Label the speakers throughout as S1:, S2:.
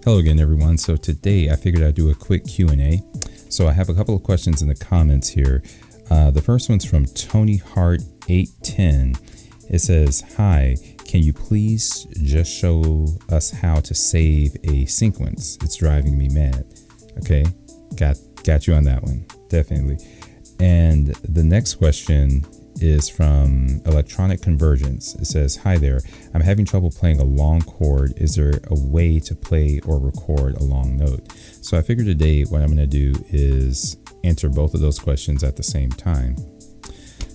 S1: Hello again, everyone. So today I figured I'd do a quick Q&A. So I have a couple of questions in the comments here. The first one's from Tony Hart 810. It says, "Hi, can you please just show us how to save a sequence? It's driving me mad." Okay, got you on that one, definitely. And the next question is from Electronic Convergence. It says, "Hi there, I'm having trouble playing a long chord. Is there a way to play or record a long note?" So I figured today what I'm going to do is answer both of those questions at the same time.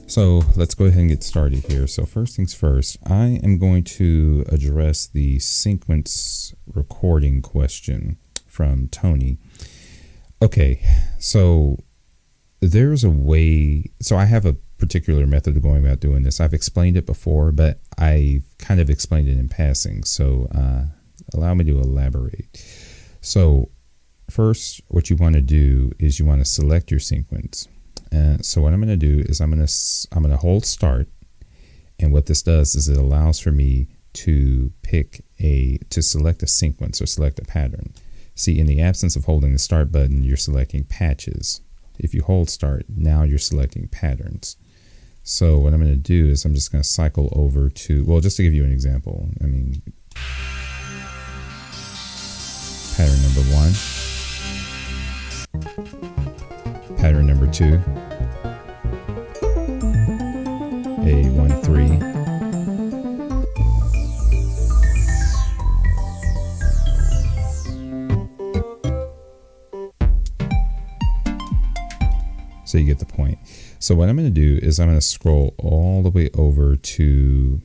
S1: So let's go ahead and get started here. So first things first, I am going to address the sequence recording question from Tony. Okay, so there's a way, so I have a particular method of going about doing this. I've explained it before, but I've kind of explained it in passing. So allow me to elaborate. So first, what you want to do is you want to select your sequence. So what I'm going to do is I'm going to hold start, and what this does is it allows for me to select a sequence or select a pattern. See, in the absence of holding the start button, you're selecting patches. If you hold start, now you're selecting patterns. So what I'm going to do is I'm just going to cycle over to, well, just to give you an example, pattern number 1, pattern number 2, A1-3, so you get the point. So what I'm going to do is I'm going to scroll all the way over to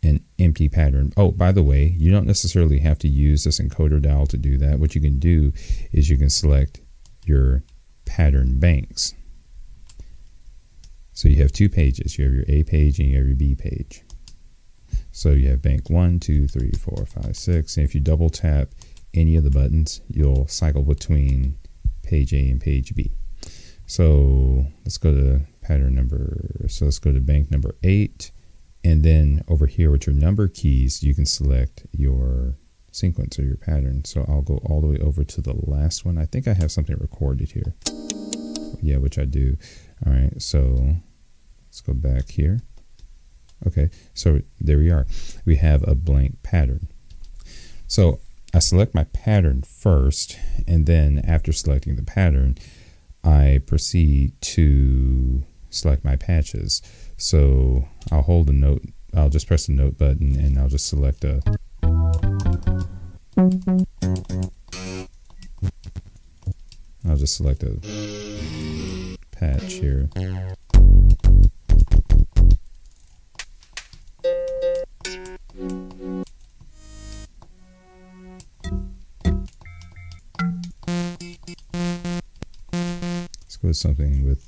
S1: an empty pattern. Oh, by the way, you don't necessarily have to use this encoder dial to do that. What you can do is you can select your pattern banks. So you have two pages. You have your A page and you have your B page. So you have bank 1, 2, 3, 4, 5, 6. And if you double tap any of the buttons, you'll cycle between page A and page B. So let's go to let's go to bank number 8. And then over here with your number keys, you can select your sequence or your pattern. So I'll go all the way over to the last one. I think I have something recorded here. Yeah, which I do. All right, so let's go back here. Okay, so there we are. We have a blank pattern. So I select my pattern first, and then after selecting the pattern, I proceed to select my patches. So I'll hold the note, I'll just press the note button, and I'll just select a patch here. Let's go with something with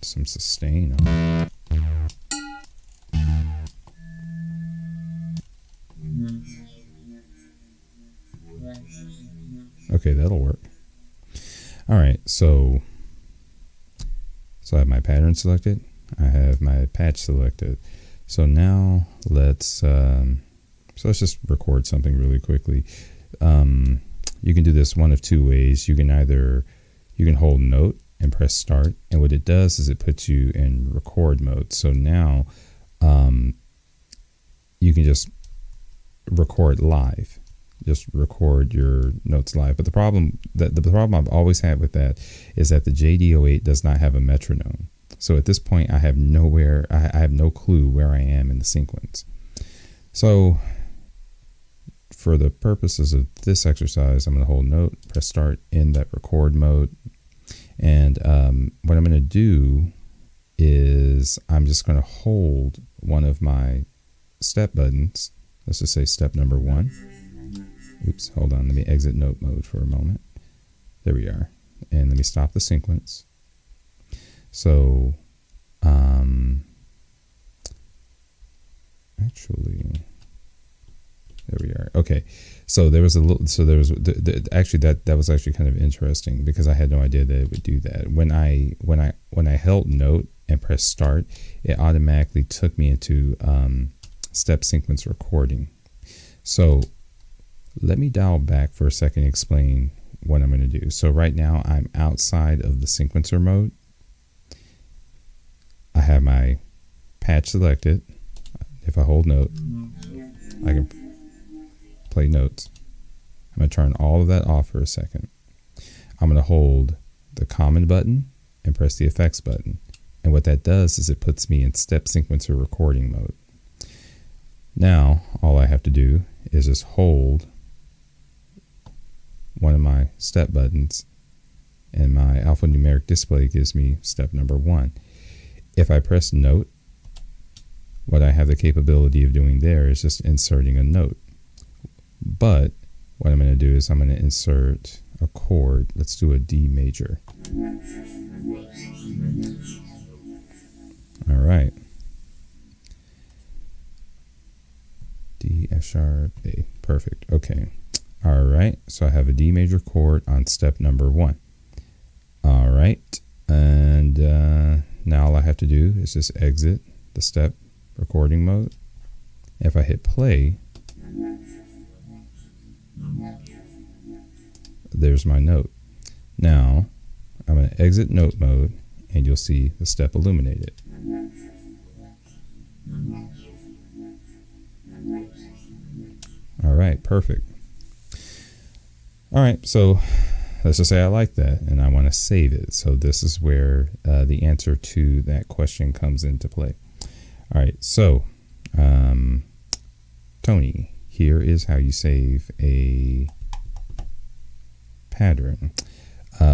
S1: some sustain on it. Okay, that'll work. All right, so I have my pattern selected. I have my patch selected. So now let's just record something really quickly. You can do this one of two ways. You can hold note and press start, and what it does is it puts you in record mode. So now you can just record live. Just record your notes live. But the problem I've always had with that is that the JD-08 does not have a metronome. So at this point I have no clue where I am in the sequence. So for the purposes of this exercise, I'm going to hold note, press start in that record mode. And what I'm going to do is I'm just going to hold one of my step buttons. Let's just say step number 1. Oops, hold on. Let me exit note mode for a moment. There we are. And let me stop the sequence. So, actually, there we are. Okay. So that was actually kind of interesting because I had no idea that it would do that. When I held note and pressed start, it automatically took me into step sequence recording. So let me dial back for a second and explain what I'm going to do. So right now I'm outside of the sequencer mode. I have my patch selected. If I hold note, I can play notes. I'm going to turn all of that off for a second. I'm going to hold the common button and press the effects button. And what that does is it puts me in step sequencer recording mode. Now, all I have to do is just hold one of my step buttons, and my alphanumeric display gives me step number 1. If I press note, what I have the capability of doing there is just inserting a note. But what I'm going to do is I'm going to insert a chord. Let's do a D major. All right. D, F sharp, A. Perfect. Okay. All right. So I have a D major chord on step number 1. All right. And now all I have to do is just exit the step recording mode. If I hit play, there's my note. Now I'm going to exit note mode and you'll see the step illuminated. All right, perfect. All right, so let's just say I like that and I want to save it. So this is where the answer to that question comes into play. All right, so Tony, here is how you save a pattern.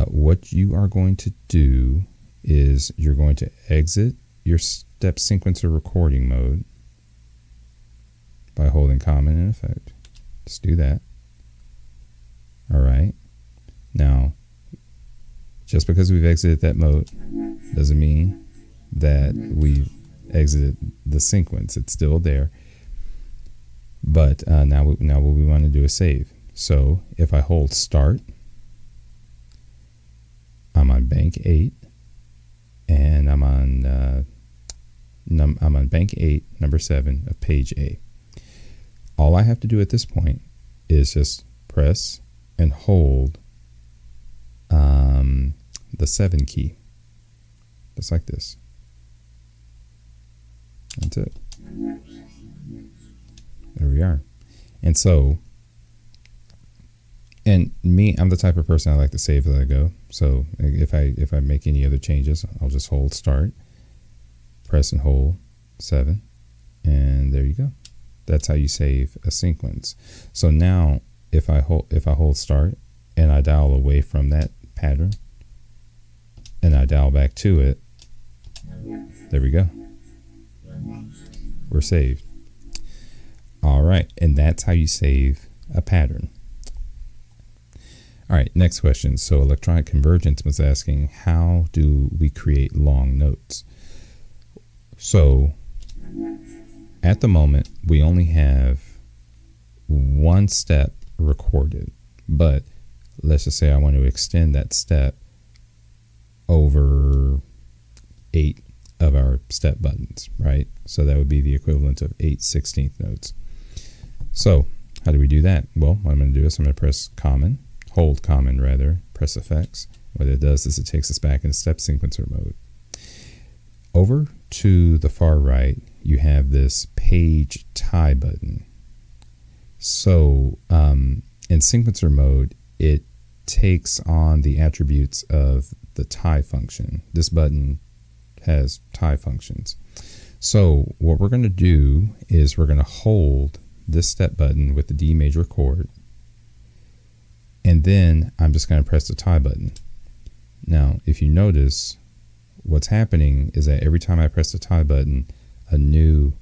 S1: What you are going to do is you're going to exit your step sequencer recording mode by holding common and effect. Just do that. All right. Now, just because we've exited that mode doesn't mean that we've exited the sequence. It's still there. But now what we want to do is save. So if I hold start, I'm on bank 8, and I'm on bank 8, number 7 of page A. All I have to do at this point is just press and hold the 7 key, just like this. That's it. There we are. And so, and me, I'm the type of person I like to save as I go. So if I make any other changes, I'll just hold start, press and hold 7, and there you go. That's how you save a sequence. So now if I hold start and I dial away from that pattern and I dial back to it, there we go. We're saved. All right, and that's how you save a pattern. All right, next question. So electronic convergence was asking, how do we create long notes? So at the moment, we only have one step recorded, but let's just say I want to extend that step over 8 of our step buttons, right? So that would be the equivalent of 8 16th notes. So how do we do that? Well, what I'm going to do is I'm going to press common, hold common rather, press effects. What it does is it takes us back in step sequencer mode. Over to the far right, you have this page tie button. So in sequencer mode, it takes on the attributes of the tie function. This button has tie functions. So what we're going to do is we're going to hold this step button with the D major chord, and then I'm just going to press the tie button. Now, if you notice, what's happening is that every time I press the tie button, a new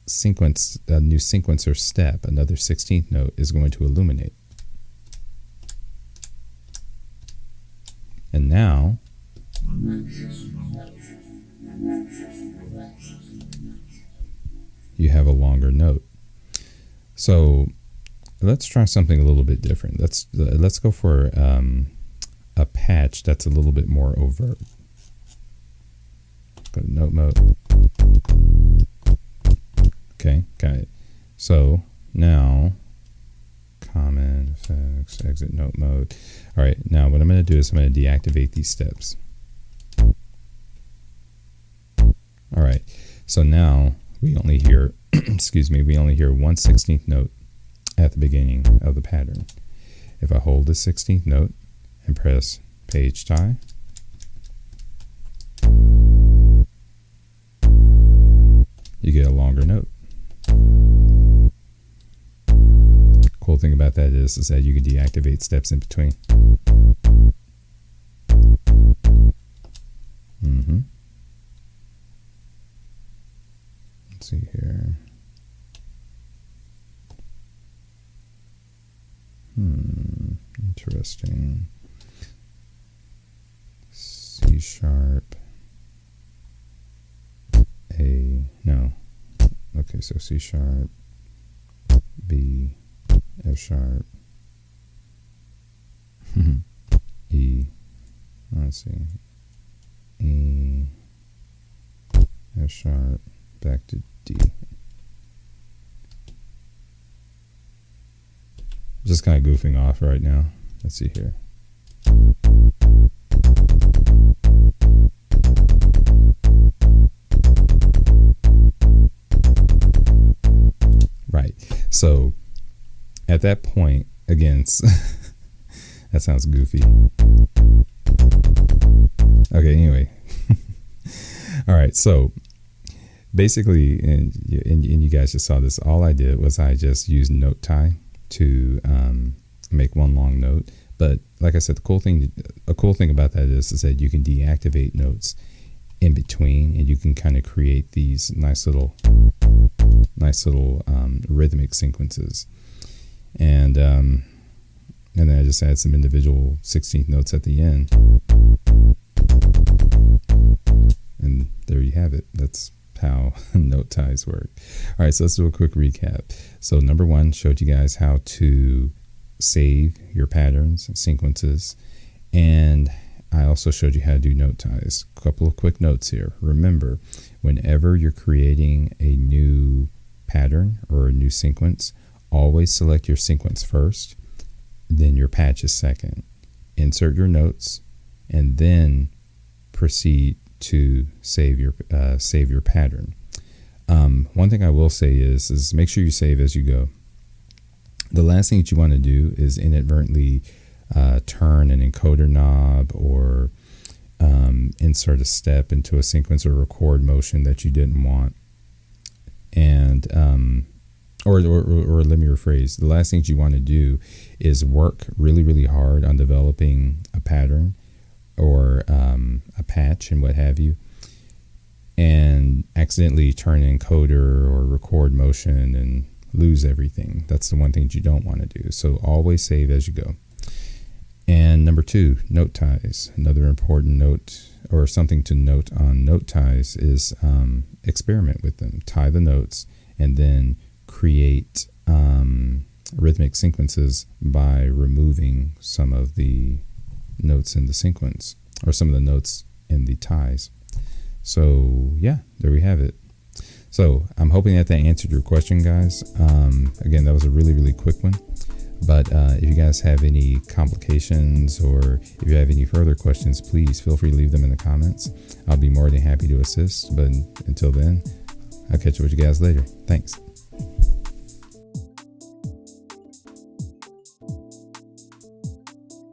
S1: sequencer step, another 16th note, is going to illuminate. And now you have a longer note. So let's try something a little bit different. Let's go for a patch that's a little bit more overt. Go to note mode. Okay, got it. So now common effects, exit note mode. All right, now what I'm going to do is I'm going to deactivate these steps. All right, so now we only hear, excuse me, we only hear 1/16th note at the beginning of the pattern. If I hold the 16th note and press page tie, you get a longer note. Cool thing about that is that you can deactivate steps in between. Let's see here. Interesting. C sharp. A, no. Okay, so C sharp, B, F sharp, E, let's see, E, F sharp, back to D. Just kind of goofing off right now. Let's see here. Right. So at that point, again, that sounds goofy. Okay, anyway. All right, so basically, and you guys just saw this, all I did was I just used note tie to make one long note. But like I said, a cool thing about that is that you can deactivate notes in between, and you can kind of create these nice little rhythmic sequences. And then I just add some individual 16th notes at the end, and there you have it. That's how note ties work. All right, so let's do a quick recap. So number one, showed you guys how to save your patterns and sequences, and I also showed you how to do note ties. A couple of quick notes here. Remember, whenever you're creating a new pattern or a new sequence, always select your sequence first, then your patches second. Insert your notes, and then proceed to save your pattern. One thing I will say is make sure you save as you go. The last thing that you want to do is inadvertently turn an encoder knob or insert a step into a sequence or record motion that you didn't want. And or let me rephrase. The last thing that you want to do is work really, really hard on developing a pattern or a patch and what have you, and accidentally turn an encoder or record motion and lose everything. That's the one thing that you don't want to do. So always save as you go. And number two, note ties. Another important note or something to note on note ties is experiment with them. Tie the notes and then create rhythmic sequences by removing some of the notes in the sequence or some of the notes in the ties. So yeah, there we have it. So I'm hoping that answered your question, guys. Again, that was a really, really quick one. But if you guys have any complications or if you have any further questions, please feel free to leave them in the comments. I'll be more than happy to assist. But until then, I'll catch up with you guys later. Thanks.